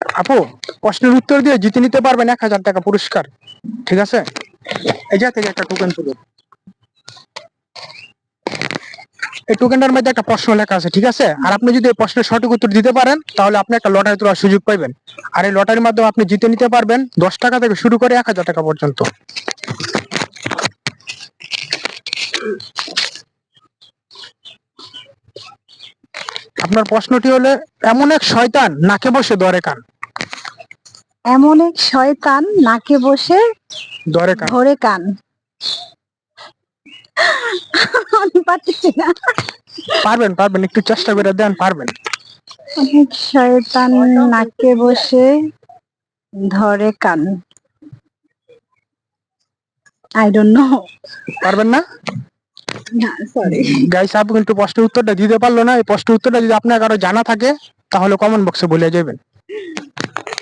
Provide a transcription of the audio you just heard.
আপু, প্রশ্নের উত্তর দিয়ে জিতে নিতে পারবেন 1,000 টাকা পুরস্কার। ঠিক আছে, এই যে থেকে একটা টোকেন তুলুন। এই টোকেনটার মধ্যে একটা প্রশ্ন লেখা আছে, ঠিক আছে? আর আপনি যদি এই প্রশ্নের সঠিক উত্তর দিতে পারেন তাহলে আপনি একটা লটারি তোলার সুযোগ পাইবেন। আর এই লটারির মাধ্যমে আপনি জিতে নিতে পারবেন 10 টাকা থেকে শুরু করে 1,000 টাকা পর্যন্ত। আপনার প্রশ্নটি হলে, এমন এক শয়তান নাকে বসে ধরে কান। এমন এক শয়তান নাকে বসে ধরে কান। ধরে কান। আমি পারতেছি না। পারবেন পারবেন, একটু চেষ্টা করে দেন, পারবেন। অনেক শয়তান নাকে বসে ধরে কান। I don't know. পারবেন না? না, সরি। গাইস, আপু কিন্তু প্রশ্নের উত্তরটা দিতে পারলো না। এই প্রশ্নের উত্তরটা যদি আপনার কারো জানা থাকে তাহলে কমেন্ট বক্সে বলে যাবেন।